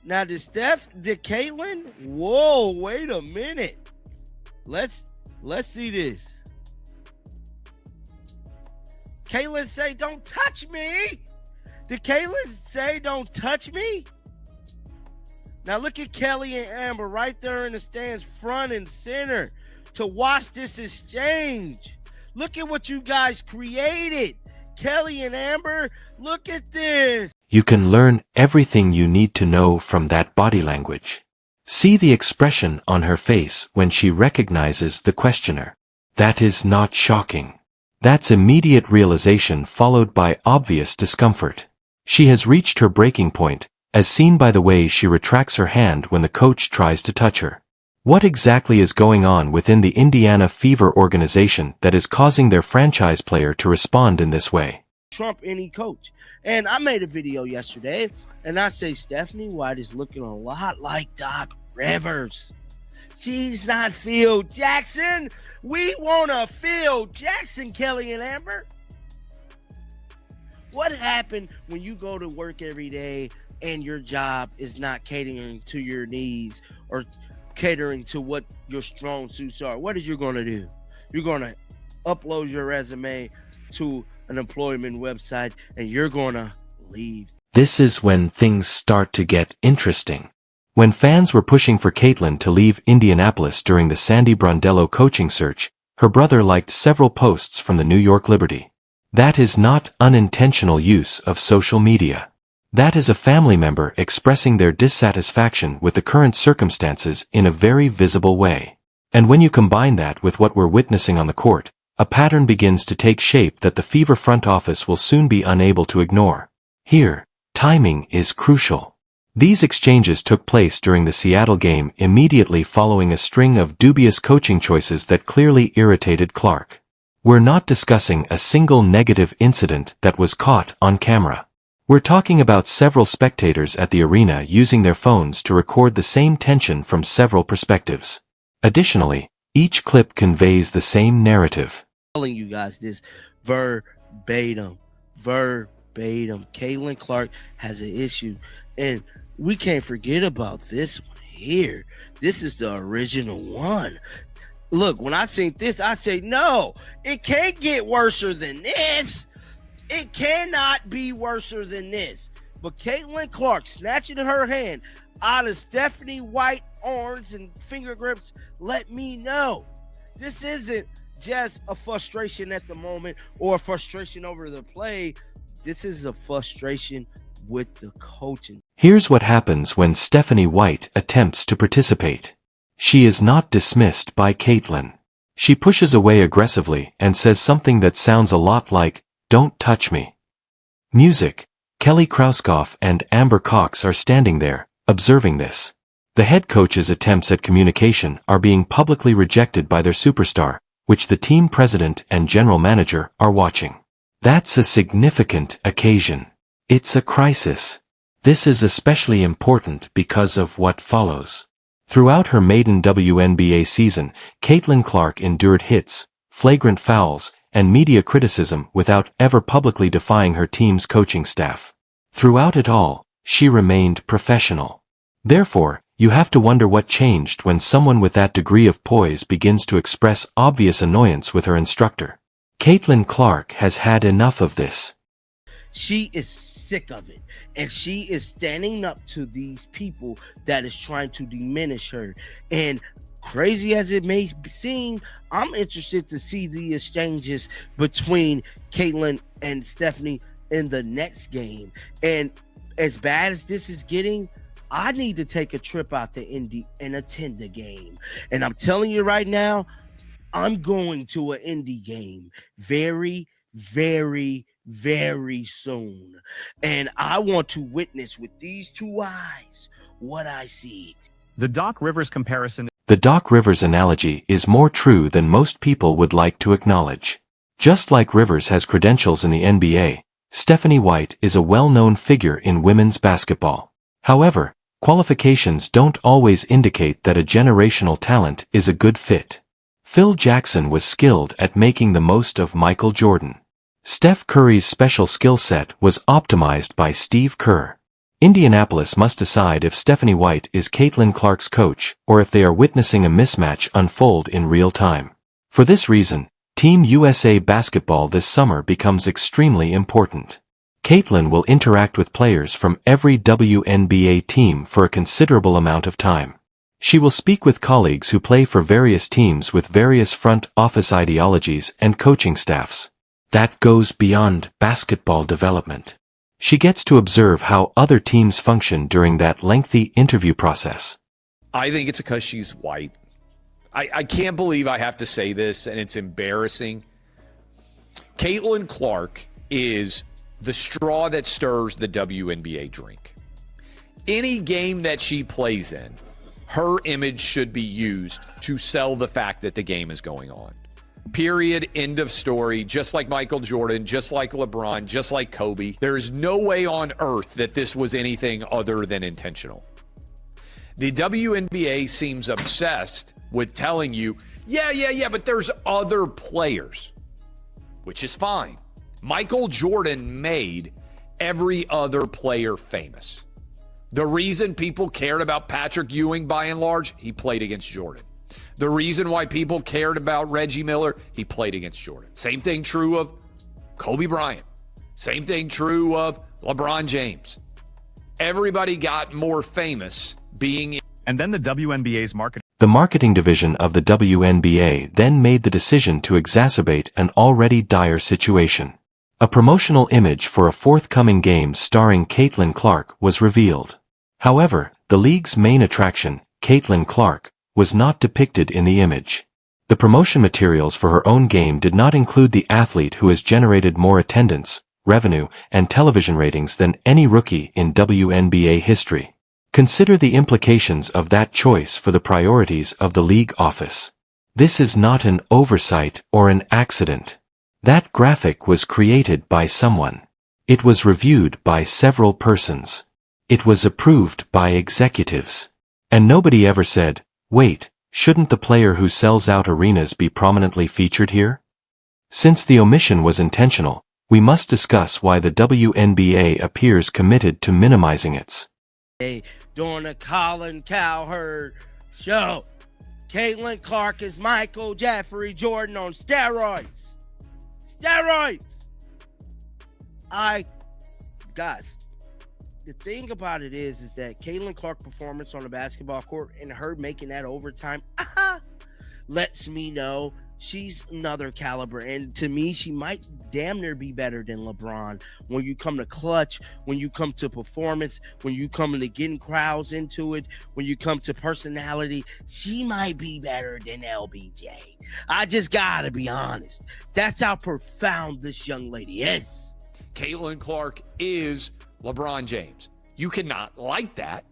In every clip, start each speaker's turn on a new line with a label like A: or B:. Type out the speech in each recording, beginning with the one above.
A: Now, did Caitlyn? Whoa, wait a minute. Let's see this. Caitlyn say, "Don't touch me." Did Caitlyn say, "Don't touch me"? Now look at Kelly and Amber right there in the stands, front and center, to watch this exchange. Look at what you guys created. Kelly and Amber, look at this.
B: You can learn everything you need to know from that body language. See the expression on her face when she recognizes the questioner. That is not shocking. That's immediate realization followed by obvious discomfort. She has reached her breaking point, as seen by the way she retracts her hand when the coach tries to touch her. What exactly is going on within the Indiana Fever organization that is causing their franchise player to respond in this way?
A: Trump any coach. And I made a video yesterday, and I say Stephanie White is looking a lot like Doc Rivers. She's not Phil Jackson. We want a Phil Jackson, Kelly and Amber. What happened when you go to work every day and your job is not catering to your needs or catering to what your strong suits are? What is you going to do? You're going to upload your resume to an employment website and you're going to leave.
B: This is when things start to get interesting. When fans were pushing for Caitlyn to leave Indianapolis during the Sandy Brondello coaching search, her brother liked several posts from the New York Liberty. That is not unintentional use of social media. That is a family member expressing their dissatisfaction with the current circumstances in a very visible way. And when you combine that with what we're witnessing on the court, a pattern begins to take shape that the Fever front office will soon be unable to ignore. Here, timing is crucial. These exchanges took place during the Seattle game immediately following a string of dubious coaching choices that clearly irritated Clark. We're not discussing a single negative incident that was caught on camera. We're talking about several spectators at the arena using their phones to record the same tension from several perspectives. Additionally, each clip conveys the same narrative.
A: I'm telling you guys this verbatim. Caitlin Clark has an issue, and we can't forget about this one here. This is the original one. Look, when I seen this, I say, no, it can't get worse than this. It cannot be worse than this. But Caitlin Clark snatching her hand out of Stephanie White arms and finger grips let me know this isn't just a frustration at the moment or a frustration over the play. This is a frustration with the coaching.
B: Here's what happens when Stephanie White attempts to participate. She is not dismissed by Caitlyn. She pushes away aggressively and says something that sounds a lot like, "Don't touch me." Music. Kelly Krauskopf and Amber Cox are standing there, observing this. The head coach's attempts at communication are being publicly rejected by their superstar, which the team president and general manager are watching. That's a significant occasion. It's a crisis. This is especially important because of what follows. Throughout her maiden WNBA season, Caitlin Clark endured hits, flagrant fouls, and media criticism without ever publicly defying her team's coaching staff. Throughout it all, she remained professional. Therefore, you have to wonder what changed when someone with that degree of poise begins to express obvious annoyance with her instructor. Caitlin Clark has had enough of this.
A: She is sick of it, and she is standing up to these people that is trying to diminish her. And crazy as it may seem, I'm interested to see the exchanges between Caitlyn and Stephanie in the next game. And as bad as this is getting, I need to take a trip out to Indy and attend the game. And I'm telling you right now, I'm going to an Indy game very, very, very soon. And I want to witness with these two eyes what I see.
C: The Doc Rivers comparison.
B: The Doc Rivers analogy is more true than most people would like to acknowledge. Just like Rivers has credentials in the NBA, Stephanie White is a well-known figure in women's basketball. However, qualifications don't always indicate that a generational talent is a good fit. Phil Jackson was skilled at making the most of Michael Jordan. Steph Curry's special skill set was optimized by Steve Kerr. Indianapolis must decide if Stephanie White is Caitlin Clark's coach or if they are witnessing a mismatch unfold in real time. For this reason, Team USA basketball this summer becomes extremely important. Caitlin will interact with players from every WNBA team for a considerable amount of time. She will speak with colleagues who play for various teams with various front office ideologies and coaching staffs. That goes beyond basketball development. She gets to observe how other teams function during that lengthy interview process.
D: I think it's because she's white. I can't believe I have to say this, and it's embarrassing. Caitlin Clark is the straw that stirs the WNBA drink. Any game that she plays in, her image should be used to sell the fact that the game is going on. Period. End of story. Just like Michael Jordan, just like LeBron, just like Kobe. There is no way on earth that this was anything other than intentional. The WNBA seems obsessed with telling you, yeah, but there's other players, which is fine. Michael Jordan made every other player famous. The reason people cared about Patrick Ewing, by and large, he played against Jordan. The reason why people cared about Reggie Miller, he played against Jordan. Same thing true of Kobe Bryant. Same thing true of LeBron James. Everybody got more famous being.
C: And then the WNBA's
B: The marketing division of the WNBA then made the decision to exacerbate an already dire situation. A promotional image for a forthcoming game starring Caitlin Clark was revealed. However, the league's main attraction, Caitlin Clark, was not depicted in the image. The promotion materials for her own game did not include the athlete who has generated more attendance, revenue, and television ratings than any rookie in WNBA history. Consider the implications of that choice for the priorities of the league office. This is not an oversight or an accident. That graphic was created by someone. It was reviewed by several persons. It was approved by executives. And nobody ever said, wait, shouldn't the player who sells out arenas be prominently featured here? Since the omission was intentional, we must discuss why the WNBA appears committed to minimizing its.
A: During the Colin Cowherd show, Caitlin Clark is Michael Jeffrey Jordan on steroids. Guys, the thing about it is that Caitlin Clark performance on the basketball court and her making that overtime lets me know she's another caliber. And to me, she might damn near be better than LeBron when you come to clutch, when you come to performance, when you come to getting crowds into it, when you come to personality. She might be better than LBJ. I just gotta be honest. That's how profound this young lady is.
D: Caitlin Clark is LeBron James. You cannot like that,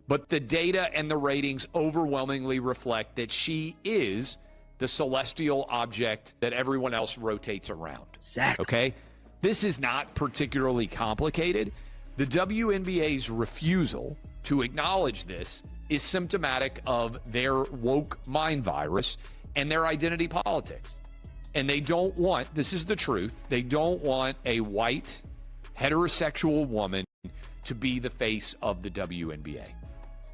D: but the data and the ratings overwhelmingly reflect that she is the celestial object that everyone else rotates around.
A: Exactly.
D: Okay? This is not particularly complicated. The WNBA's refusal to acknowledge this is symptomatic of their woke mind virus and their identity politics. And they don't want, this is the truth, they don't want a white, heterosexual woman to be the face of the WNBA.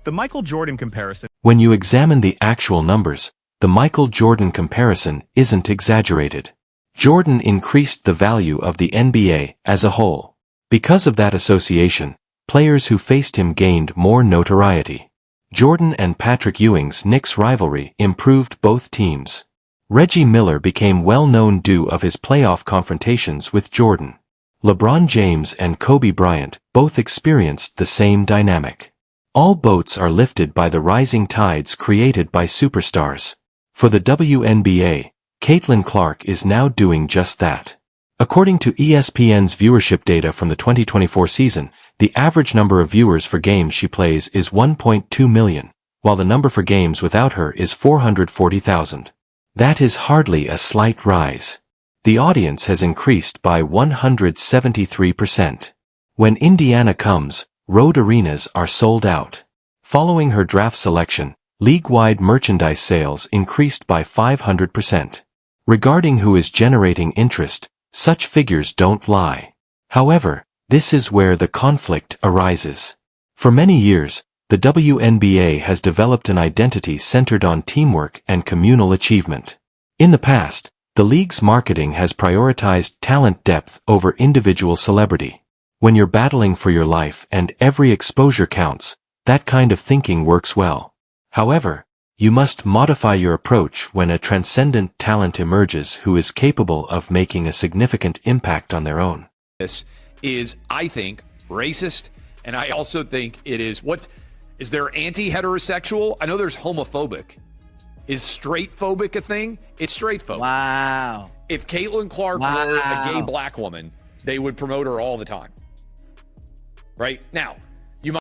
C: The Michael Jordan comparison.
B: When you examine the actual numbers, the Michael Jordan comparison isn't exaggerated. Jordan increased the value of the NBA as a whole. Because of that association, players who faced him gained more notoriety. Jordan and Patrick Ewing's Knicks rivalry improved both teams. Reggie Miller became well-known due of his playoff confrontations with Jordan. LeBron James and Kobe Bryant both experienced the same dynamic. All boats are lifted by the rising tides created by superstars. For the WNBA, Caitlin Clark is now doing just that. According to ESPN's viewership data from the 2024 season, the average number of viewers for games she plays is 1.2 million, while the number for games without her is 440,000. That is hardly a slight rise. The audience has increased by 173%. When Indiana comes, road arenas are sold out. Following her draft selection, league-wide merchandise sales increased by 500%. Regarding who is generating interest, such figures don't lie. However, this is where the conflict arises. For many years, the WNBA has developed an identity centered on teamwork and communal achievement. In the past, the league's marketing has prioritized talent depth over individual celebrity. When you're battling for your life and every exposure counts, that kind of thinking works well. However, you must modify your approach when a transcendent talent emerges who is capable of making a significant impact on their own.
D: This is, I think, racist, and I also think it is, what is there, anti-heterosexual? I know there's homophobic. Is straight-phobic a thing? It's straight-phobic.
A: Wow.
D: If Caitlin Clark were a gay black woman, they would promote her all the time. Right? Now, you might.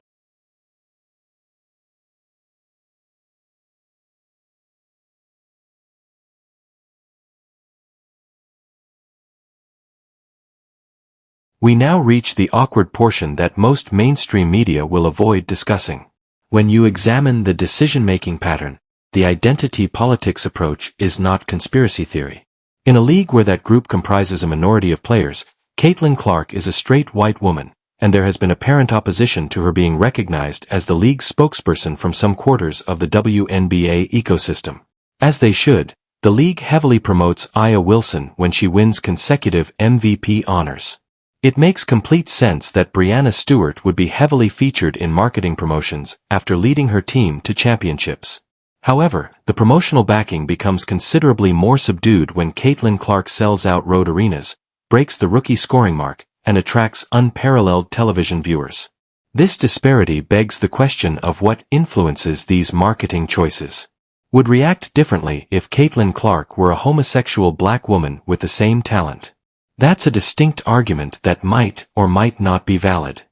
B: We now reach the awkward portion that most mainstream media will avoid discussing. When you examine the decision-making pattern, the identity politics approach is not conspiracy theory. In a league where that group comprises a minority of players, Caitlin Clark is a straight white woman, and there has been apparent opposition to her being recognized as the league's spokesperson from some quarters of the WNBA ecosystem. As they should, the league heavily promotes Aya Wilson when she wins consecutive MVP honors. It makes complete sense that Breanna Stewart would be heavily featured in marketing promotions after leading her team to championships. However, the promotional backing becomes considerably more subdued when Caitlin Clark sells out road arenas, breaks the rookie scoring mark, and attracts unparalleled television viewers. This disparity begs the question of what influences these marketing choices. Would react differently if Caitlin Clark were a homosexual black woman with the same talent? That's a distinct argument that might or might not be valid.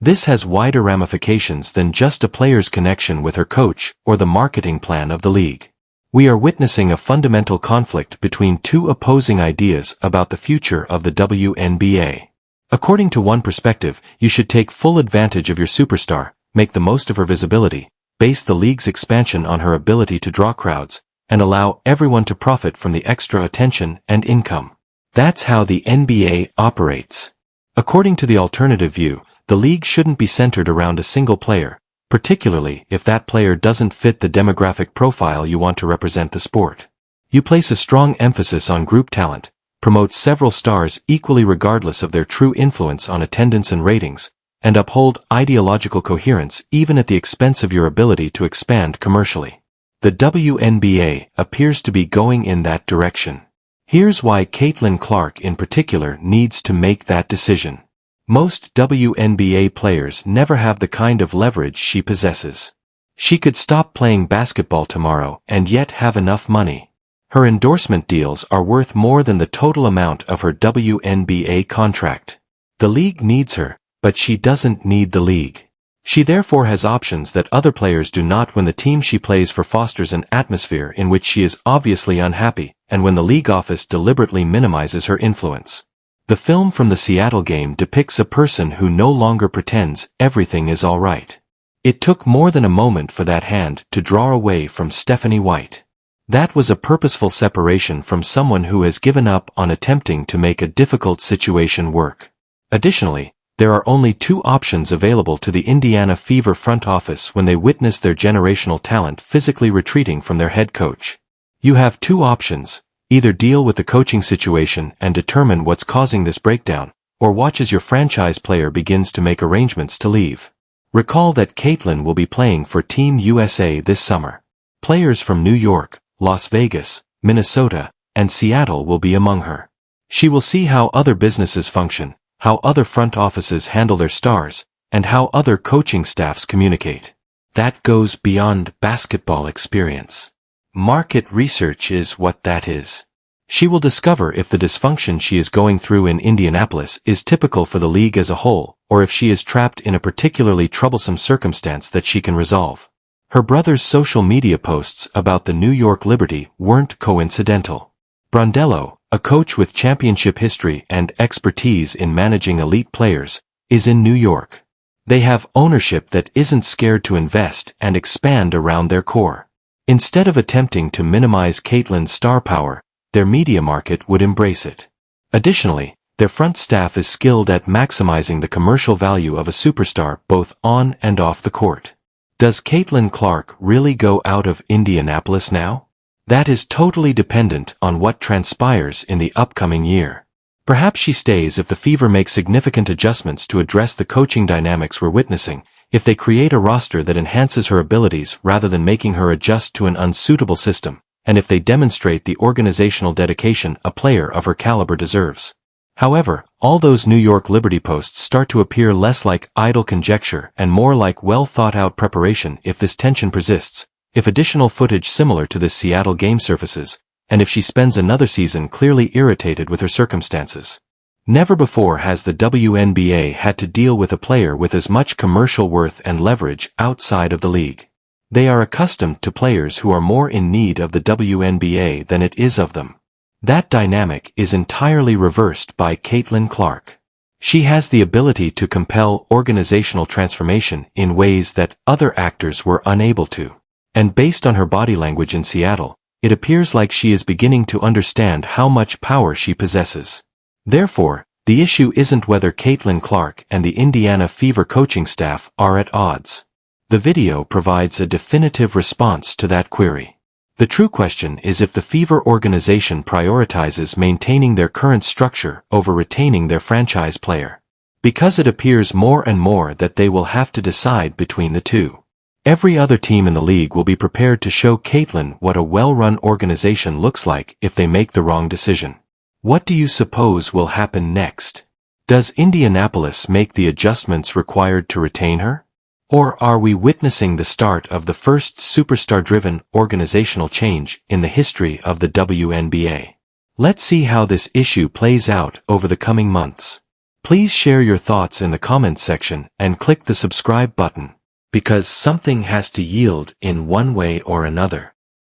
B: This has wider ramifications than just a player's connection with her coach or the marketing plan of the league. We are witnessing a fundamental conflict between two opposing ideas about the future of the WNBA. According to one perspective, you should take full advantage of your superstar, make the most of her visibility, base the league's expansion on her ability to draw crowds, and allow everyone to profit from the extra attention and income. That's how the NBA operates. According to the alternative view, the league shouldn't be centered around a single player, particularly if that player doesn't fit the demographic profile you want to represent the sport. You place a strong emphasis on group talent, promote several stars equally regardless of their true influence on attendance and ratings, and uphold ideological coherence even at the expense of your ability to expand commercially. The WNBA appears to be going in that direction. Here's why Caitlin Clark in particular needs to make that decision. Most WNBA players never have the kind of leverage she possesses. She could stop playing basketball tomorrow and yet have enough money. Her endorsement deals are worth more than the total amount of her WNBA contract. The league needs her, but she doesn't need the league. She therefore has options that other players do not when the team she plays for fosters an atmosphere in which she is obviously unhappy, and when the league office deliberately minimizes her influence. The film from the Seattle game depicts a person who no longer pretends everything is all right. It took more than a moment for that hand to draw away from Stephanie White. That was a purposeful separation from someone who has given up on attempting to make a difficult situation work. Additionally, there are only two options available to the Indiana Fever front office when they witness their generational talent physically retreating from their head coach. You have two options: either deal with the coaching situation and determine what's causing this breakdown, or watch as your franchise player begins to make arrangements to leave. Recall that Caitlin will be playing for Team USA this summer. Players from New York, Las Vegas, Minnesota, and Seattle will be among her. She will see how other businesses function, how other front offices handle their stars, and how other coaching staffs communicate. That goes beyond basketball experience. Market research is what that is. She will discover if the dysfunction she is going through in Indianapolis is typical for the league as a whole, or if she is trapped in a particularly troublesome circumstance that she can resolve. Her brother's social media posts about the New York Liberty weren't coincidental. Brondello, a coach with championship history and expertise in managing elite players, is in New York. They have ownership that isn't scared to invest and expand around their core. Instead of attempting to minimize Caitlyn's star power, their media market would embrace it. Additionally, their front staff is skilled at maximizing the commercial value of a superstar both on and off the court. Does Caitlin Clark really go out of Indianapolis now? That is totally dependent on what transpires in the upcoming year. Perhaps she stays if the Fever makes significant adjustments to address the coaching dynamics we're witnessing, if they create a roster that enhances her abilities rather than making her adjust to an unsuitable system, and if they demonstrate the organizational dedication a player of her caliber deserves. However, all those New York Liberty posts start to appear less like idle conjecture and more like well-thought-out preparation if this tension persists, if additional footage similar to this Seattle game surfaces, and if she spends another season clearly irritated with her circumstances. Never before has the WNBA had to deal with a player with as much commercial worth and leverage outside of the league. They are accustomed to players who are more in need of the WNBA than it is of them. That dynamic is entirely reversed by Caitlin Clark. She has the ability to compel organizational transformation in ways that other actors were unable to. And based on her body language in Seattle, it appears like she is beginning to understand how much power she possesses. Therefore, the issue isn't whether Caitlin Clark and the Indiana Fever coaching staff are at odds. The video provides a definitive response to that query. The true question is if the Fever organization prioritizes maintaining their current structure over retaining their franchise player. Because it appears more and more that they will have to decide between the two. Every other team in the league will be prepared to show Caitlin what a well-run organization looks like if they make the wrong decision. What do you suppose will happen next? Does Indianapolis make the adjustments required to retain her? Or are we witnessing the start of the first superstar-driven organizational change in the history of the WNBA? Let's see how this issue plays out over the coming months. Please share your thoughts in the comments section and click the subscribe button, because something has to yield in one way or another.